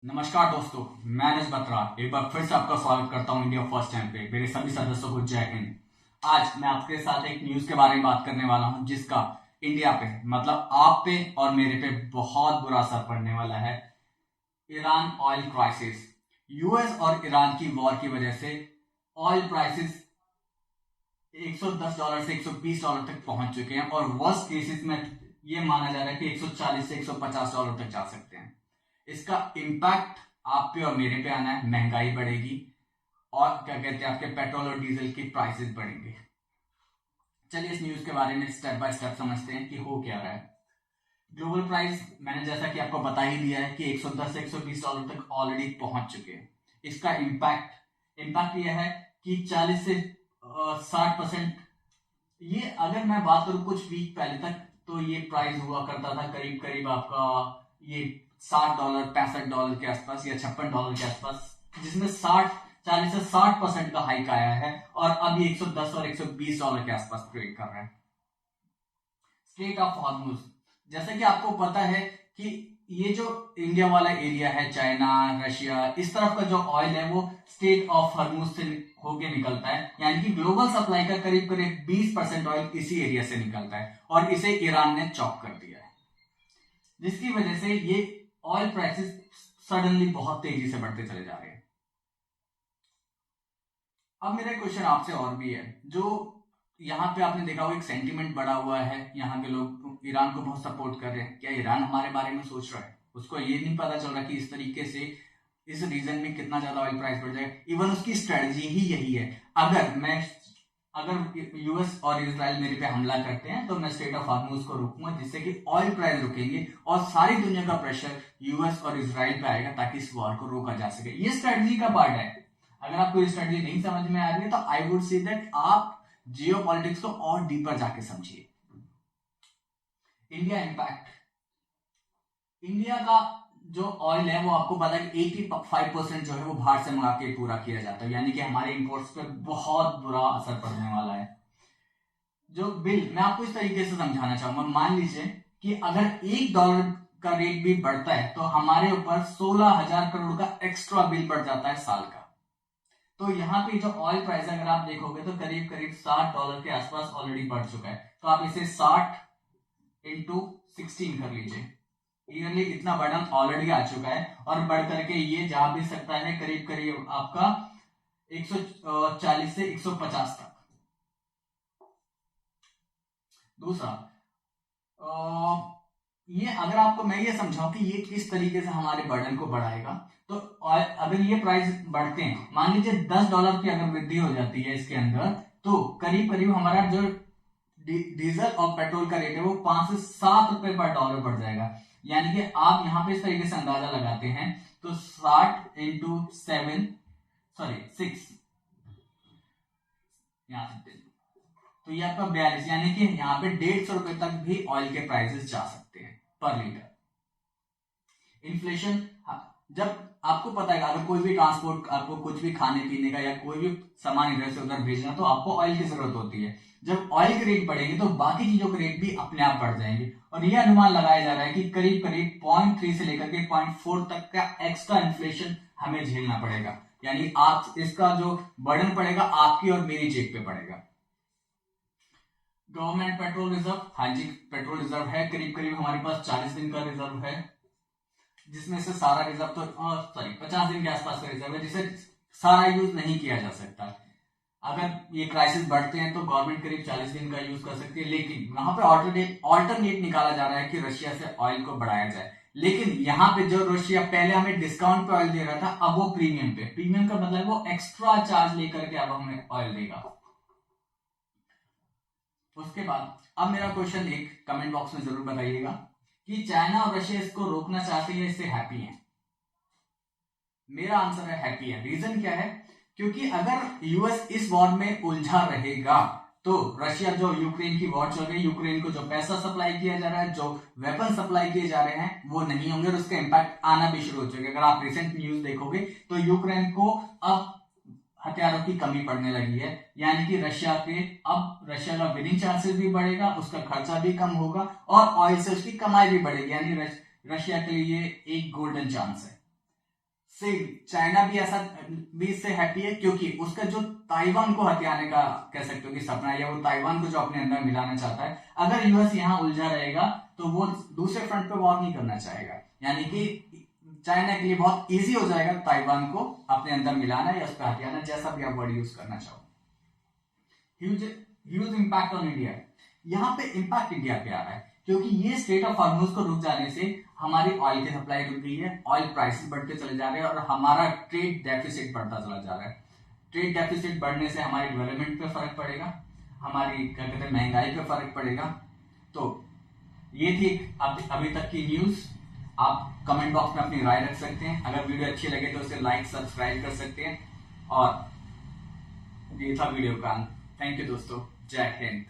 नमस्कार दोस्तों, मैं अनिस बत्रा एक बार फिर से आपका स्वागत करता हूं इंडिया फर्स्ट टाइम पे। मेरे सभी सदस्यों को जय हिंद। आज मैं आपके साथ एक न्यूज के बारे में बात करने वाला हूं जिसका इंडिया पे मतलब आप पे और मेरे पे बहुत बुरा असर पड़ने वाला है। Iran oil crisis. यूएस और ईरान की वॉर की वजह से ऑयल प्राइसेस $110 से $120 तक पहुंच चुके हैं और वर्स्ट केसेस में ये माना जा रहा है कि $140 से $150 तक जा सकते हैं। इसका इम्पैक्ट आप पे और मेरे पे आना है। महंगाई बढ़ेगी और क्या कहते हैं, आपके पेट्रोल और डीजल की प्राइसेस बढ़ेंगे। चलिए इस न्यूज के बारे में स्टेप बाय स्टेप समझते हैं कि हो क्या रहा है। ग्लोबल प्राइस मैंने जैसा कि आपको बता ही दिया है कि $110 से $120 तक ऑलरेडी पहुंच चुके हैं। इसका इम्पैक्ट यह है कि 40 से 60%। ये अगर मैं बात करूं कुछ वीक पहले तक तो ये प्राइस हुआ करता था करीब करीब आपका ये $60 $65 के आसपास या $56 के आसपास, जिसमें 40 से 60% का हाइक आया है और अब ये 110 और $120 के आसपास ट्रेड कर रहा है। स्ट्रेट ऑफ हॉर्मुज, जैसा कि आपको पता है कि ये जो इंडिया वाला एरिया है, चाइना रशिया, इस तरफ का जो ऑयल है वो स्ट्रेट ऑफ हॉर्मुज से होके निकलता है। यानी कि ग्लोबल सप्लाई का करीब करीब 20% ऑयल इसी एरिया से निकलता है और इसे ईरान ने चॉक कर दिया है, जिसकी वजह से ये ऑयल प्राइसेस सडनली बहुत तेजी से बढ़ते चले जा रहे हैं। अब मेरा क्वेश्चन आपसे और भी है, जो यहाँ पे आपने देखा हो एक सेंटीमेंट बढ़ा हुआ है, यहाँ के लोग ईरान को बहुत सपोर्ट कर रहे हैं। क्या ईरान हमारे बारे में सोच रहा है? उसको ये नहीं पता चल रहा कि इस तरीके से इस रीजन में कितना ज्यादा ऑयल प्राइस बढ़ जाएगा। इवन उसकी स्ट्रेटजी ही यही है, अगर यूएस और इजराइल मेरे पे हमला करते हैं तो मैं स्ट्रेट ऑफ हॉर्मुज को रोकूंगा, जिससे कि ऑयल प्राइस रुकेंगे और सारी दुनिया का प्रेशर यूएस और इजराइल पे आएगा ताकि इस वॉर को रोका जा सके। ये स्ट्रेटजी का पार्ट है। अगर आपको ये स्ट्रेटजी नहीं समझ में आ रही है तो आई वुड से दैट आप जियो पॉलिटिक्स को और डीपर जाके समझिए। India impact. इंडिया का जो ऑयल है वो आपको पता है कि 85% जो है वो बाहर से मंगा के पूरा किया जाता है, यानी कि हमारे इंपोर्ट्स पे बहुत बुरा असर पड़ने वाला है। जो बिल मैं आपको इस तरीके से समझाना चाहूंगा, मान लीजिए कि अगर $1 का रेट भी बढ़ता है तो हमारे ऊपर 16,000 करोड़ का एक्स्ट्रा बिल पड़ जाता है साल का। तो यहाँ पे जो ऑयल प्राइस अगर आप देखोगे तो करीब करीब $60 के आसपास ऑलरेडी बढ़ चुका है। तो आप इसे 60 इंटू 16 कर लीजिए। ईयरली इतना बर्डन ऑलरेडी आ चुका है और बढ़ करके ये जा भी सकता है करीब करीब आपका 140 से 150 तक। दूसरा, ये अगर आपको मैं ये समझाऊं कि ये किस तरीके से हमारे बर्डन को बढ़ाएगा, तो अगर ये प्राइस बढ़ते हैं, मान लीजिए $10 की अगर वृद्धि हो जाती है इसके अंदर, तो करीब करीब हमारा जो डीजल और पेट्रोल का रेट है वो 5 से 7 रुपए पर डॉलर बढ़ जाएगा। यानी कि आप यहां पे इस तरीके से अंदाजा लगाते हैं तो 60 इंटू 7 सॉरी 6 यहां से तो ये आपका 42, यानी कि यहाँ पे 150 रुपए तक भी ऑयल के प्राइसेस जा सकते हैं पर लीटर। इन्फ्लेशन, जब आपको पता है अगर कोई भी ट्रांसपोर्ट, आपको कुछ भी खाने पीने का या कोई भी सामान इधर से उधर भेजना तो आपको ऑयल की जरूरत होती है। जब ऑयल के रेट बढ़ेंगे तो बाकी चीजों के रेट भी अपने आप बढ़ जाएंगे और यह अनुमान लगाया जा रहा है कि करीब करीब 0.3 से लेकर के 0.4 तक का एक्स्ट्रा इन्फ्लेशन हमें झेलना पड़ेगा। यानी आप इसका जो बर्डन पड़ेगा आपकी और मेरी जेब पे पड़ेगा। गवर्नमेंट पेट्रोल रिजर्व, हाँ जी पेट्रोल रिजर्व है, करीब करीब हमारे पास 40 दिन का रिजर्व है, जिसमें से सारा रिजर्व तो 50 दिन के आसपास का रिजर्व है, जिसे सारा यूज नहीं किया जा सकता। अगर ये क्राइसिस बढ़ते हैं तो गवर्नमेंट करीब 40 दिन का यूज कर सकती है, लेकिन वहां पे ऑल्टरनेट निकाला जा रहा है कि रशिया से ऑयल को बढ़ाया जाए। लेकिन यहाँ पे जो रशिया पहले हमें डिस्काउंट पे ऑयल दे रहा था, अब वो प्रीमियम पे, प्रीमियम का मतलब वो एक्स्ट्रा चार्ज लेकर के अब हमें ऑयल देगा। उसके बाद अब मेरा क्वेश्चन एक कमेंट बॉक्स में जरूर बताइएगा कि चाइना और रशिया इसको रोकना चाहते हैं, इससे हैप्पी हैं? मेरा आंसर है हैप्पी है। रीजन क्या है? क्योंकि अगर यूएस इस वॉर में उलझा रहेगा तो रशिया, जो यूक्रेन की वॉर चल रही है, यूक्रेन को जो पैसा सप्लाई किया जा रहा है, जो वेपन सप्लाई किए जा रहे हैं वो नहीं होंगे और उसका इंपैक्ट आना भी शुरू हो चुका है। अगर आप रिसेंट न्यूज देखोगे तो यूक्रेन को अब हथियारों की कमी पड़ने लगी है, यानी कि रशिया का विनिंग चांसेस भी बढ़ेगा, उसका खर्चा भी कम होगा और ऑयल से उसकी कमाई भी बढ़ेगी। यानी रशिया के लिए एक गोल्डन चांस है। से चाइना भी ऐसा भी इससे हैप्पी है, क्योंकि उसका जो ताइवान को हथियाने का कह सकते हो कि सपना है, वो ताइवान को जो अपने अंदर मिलाना चाहता है, अगर यूएस यहाँ उलझा रहेगा तो वो दूसरे फ्रंट पे वॉर नहीं करना चाहेगा। यानी कि चाइना के लिए बहुत इजी हो जाएगा ताइवान को अपने अंदर मिलाना या उस पर हथियाना, जैसा भी आप वर्ड यूज करना चाहो। ह्यूज इंपैक्ट ऑन इंडिया, यहाँ पे इंपैक्ट इंडिया पे आ रहा है, क्योंकि ये स्ट्रेट ऑफ हॉर्मुज को रुक जाने से हमारी ऑयल की सप्लाई रुक गई है, ऑयल प्राइसेस बढ़ते चले जा रहे हैं और हमारा ट्रेड डेफिसिट बढ़ता चला जा रहा है। ट्रेड डेफिसिट बढ़ने से हमारी डेवलपमेंट पे फर्क पड़ेगा, हमारी क्या कहते हैं महंगाई पे फर्क पड़ेगा। तो ये थी अभी तक की न्यूज। आप कमेंट बॉक्स में अपनी राय रख सकते हैं, अगर वीडियो अच्छी लगे तो उसे लाइक सब्सक्राइब कर सकते हैं। और ये था वीडियो का अंत। थैंक यू दोस्तों, जय हिंद।